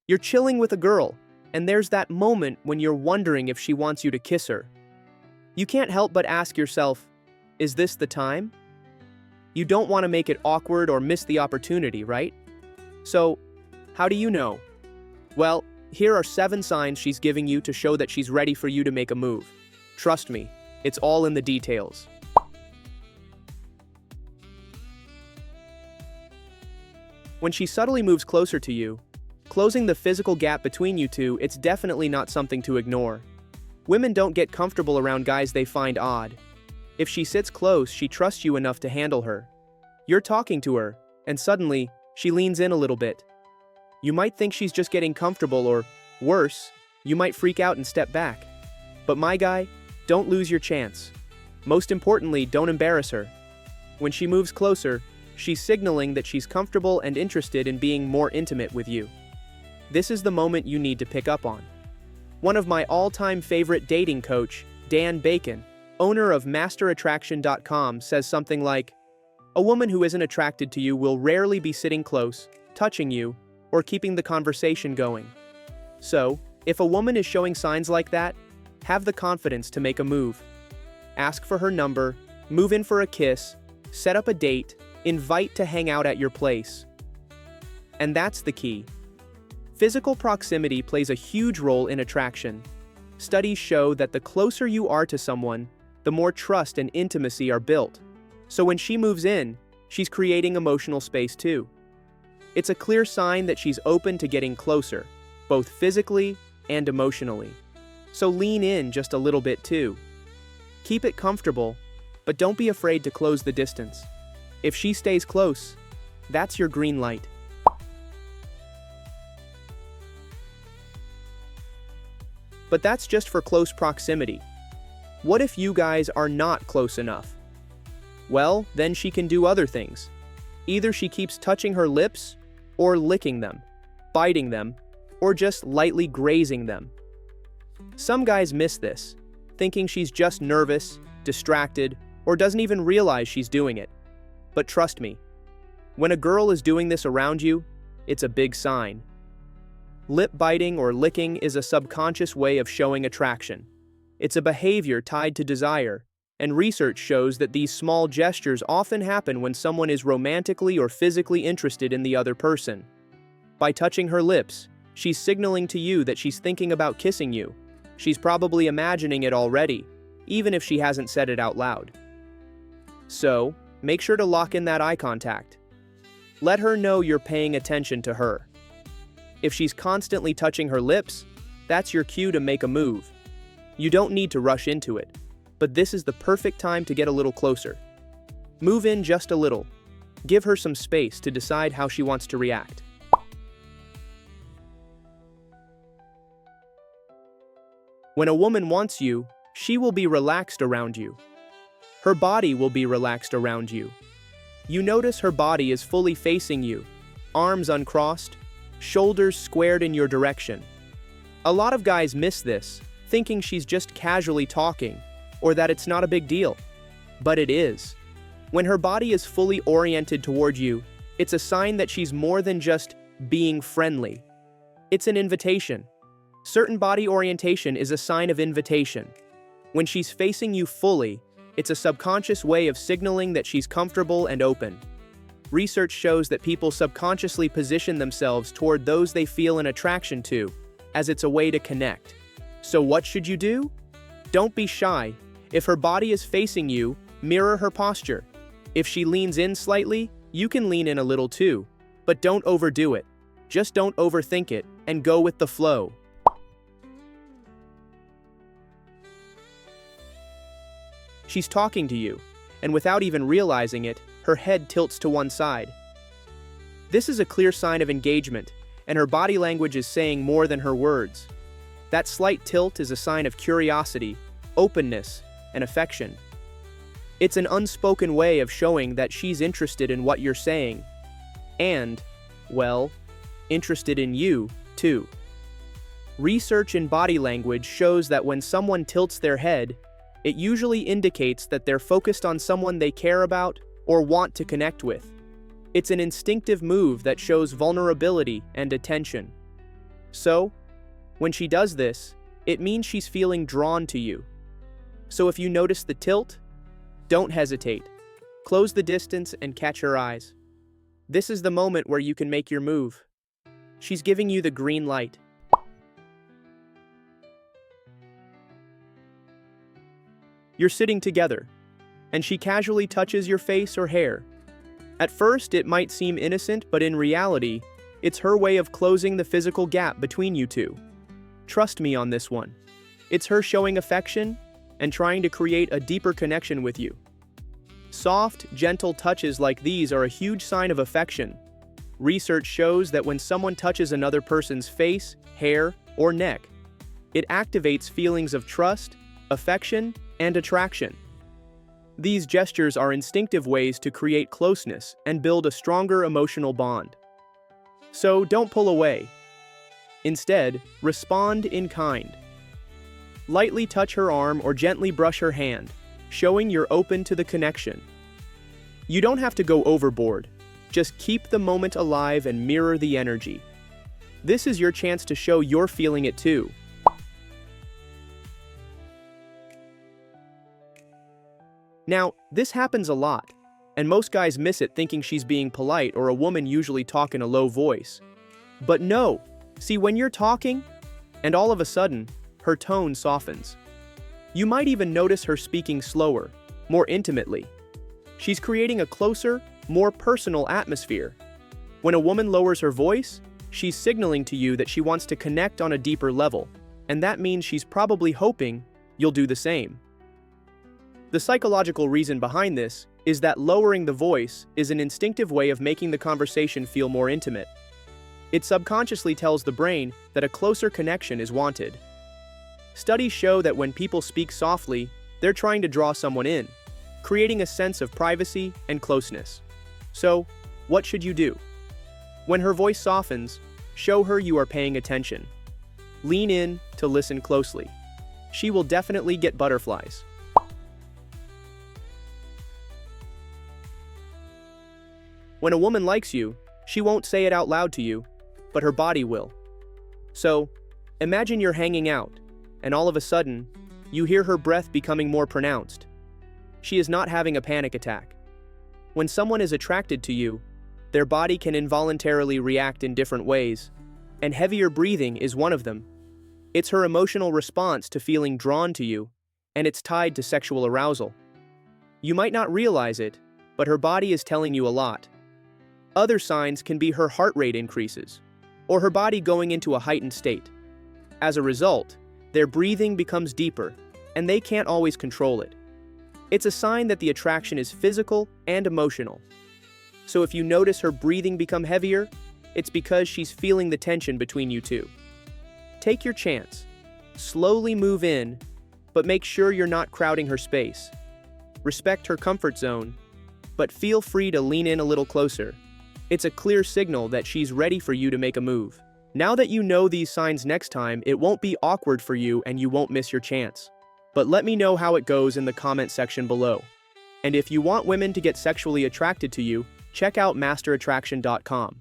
You're chilling with a girl, and there's that moment when you're wondering if she wants you to kiss her. You can't help but ask yourself, is this the time? You don't want to make it awkward or miss the opportunity, right? So, how do you know? Well, here are 7 signs she's giving you to show that she's ready for you to make a move. Trust me, it's all in the details. When she subtly moves closer to you, closing the physical gap between you two, it's definitely not something to ignore. Women don't get comfortable around guys they find odd. If she sits close, she trusts you enough to handle her. You're talking to her, and suddenly, she leans in a little bit. You might think she's just getting comfortable, or worse, you might freak out and step back. But my guy, don't lose your chance. Most importantly, don't embarrass her. When she moves closer, she's signaling that she's comfortable and interested in being more intimate with you. This is the moment you need to pick up on. One of my all-time favorite dating coach, Dan Bacon, owner of MasterAttraction.com, says something like, "A woman who isn't attracted to you will rarely be sitting close, touching you, or keeping the conversation going." So, if a woman is showing signs like that, have the confidence to make a move. Ask for her number, move in for a kiss, set up a date, invite to hang out at your place. And that's the key. Physical proximity plays a huge role in attraction. Studies show that the closer you are to someone, the more trust and intimacy are built. So when she moves in, she's creating emotional space too. It's a clear sign that she's open to getting closer, both physically and emotionally. So lean in just a little bit too. Keep it comfortable, but don't be afraid to close the distance. If she stays close, that's your green light. But that's just for close proximity. What if you guys are not close enough? Well, then she can do other things. Either she keeps touching her lips, or licking them, biting them, or just lightly grazing them. Some guys miss this, thinking she's just nervous, distracted, or doesn't even realize she's doing it. But trust me, when a girl is doing this around you, it's a big sign. Lip biting or licking is a subconscious way of showing attraction. It's a behavior tied to desire, and research shows that these small gestures often happen when someone is romantically or physically interested in the other person. By touching her lips, she's signaling to you that she's thinking about kissing you. She's probably imagining it already, even if she hasn't said it out loud. So, make sure to lock in that eye contact. Let her know you're paying attention to her. If she's constantly touching her lips, that's your cue to make a move. You don't need to rush into it, but this is the perfect time to get a little closer. Move in just a little. Give her some space to decide how she wants to react. When a woman wants you, she will be relaxed around you. Her body will be relaxed around you. You notice her body is fully facing you, arms uncrossed, shoulders squared in your direction. A lot of guys miss this, thinking she's just casually talking, or that it's not a big deal. But it is. When her body is fully oriented toward you, it's a sign that she's more than just being friendly. It's an invitation. Certain body orientation is a sign of invitation. When she's facing you fully, it's a subconscious way of signaling that she's comfortable and open. Research shows that people subconsciously position themselves toward those they feel an attraction to, as it's a way to connect. So what should you do? Don't be shy. If her body is facing you, mirror her posture. If she leans in slightly, you can lean in a little too. But don't overdo it. Just don't overthink it, and go with the flow. She's talking to you, and without even realizing it, her head tilts to one side. This is a clear sign of engagement, and her body language is saying more than her words. That slight tilt is a sign of curiosity, openness, and affection. It's an unspoken way of showing that she's interested in what you're saying, and, well, interested in you, too. Research in body language shows that when someone tilts their head, it usually indicates that they're focused on someone they care about or want to connect with. It's an instinctive move that shows vulnerability and attention. So, when she does this, it means she's feeling drawn to you. So if you notice the tilt, don't hesitate. Close the distance and catch her eyes. This is the moment where you can make your move. She's giving you the green light. You're sitting together, and she casually touches your face or hair. At first, it might seem innocent, but in reality, it's her way of closing the physical gap between you two. Trust me on this one. It's her showing affection and trying to create a deeper connection with you. Soft, gentle touches like these are a huge sign of affection. Research shows that when someone touches another person's face, hair, or neck, it activates feelings of trust, affection, and attraction. These gestures are instinctive ways to create closeness and build a stronger emotional bond. So don't pull away. Instead, respond in kind. Lightly touch her arm or gently brush her hand, showing you're open to the connection. You don't have to go overboard. Just keep the moment alive and mirror the energy. This is your chance to show you're feeling it too. Now, this happens a lot, and most guys miss it thinking she's being polite or a woman usually talk in a low voice. But no, see, when you're talking, and all of a sudden, her tone softens. You might even notice her speaking slower, more intimately. She's creating a closer, more personal atmosphere. When a woman lowers her voice, she's signaling to you that she wants to connect on a deeper level, and that means she's probably hoping you'll do the same. The psychological reason behind this is that lowering the voice is an instinctive way of making the conversation feel more intimate. It subconsciously tells the brain that a closer connection is wanted. Studies show that when people speak softly, they're trying to draw someone in, creating a sense of privacy and closeness. So, what should you do? When her voice softens, show her you are paying attention. Lean in to listen closely. She will definitely get butterflies. When a woman likes you, she won't say it out loud to you, but her body will. So, imagine you're hanging out, and all of a sudden, you hear her breath becoming more pronounced. She is not having a panic attack. When someone is attracted to you, their body can involuntarily react in different ways, and heavier breathing is one of them. It's her emotional response to feeling drawn to you, and it's tied to sexual arousal. You might not realize it, but her body is telling you a lot. Other signs can be her heart rate increases, or her body going into a heightened state. As a result, their breathing becomes deeper, and they can't always control it. It's a sign that the attraction is physical and emotional. So if you notice her breathing become heavier, it's because she's feeling the tension between you two. Take your chance. Slowly move in, but make sure you're not crowding her space. Respect her comfort zone, but feel free to lean in a little closer. It's a clear signal that she's ready for you to make a move. Now that you know these signs, next time, it won't be awkward for you and you won't miss your chance. But let me know how it goes in the comment section below. And if you want women to get sexually attracted to you, check out masterattraction.com.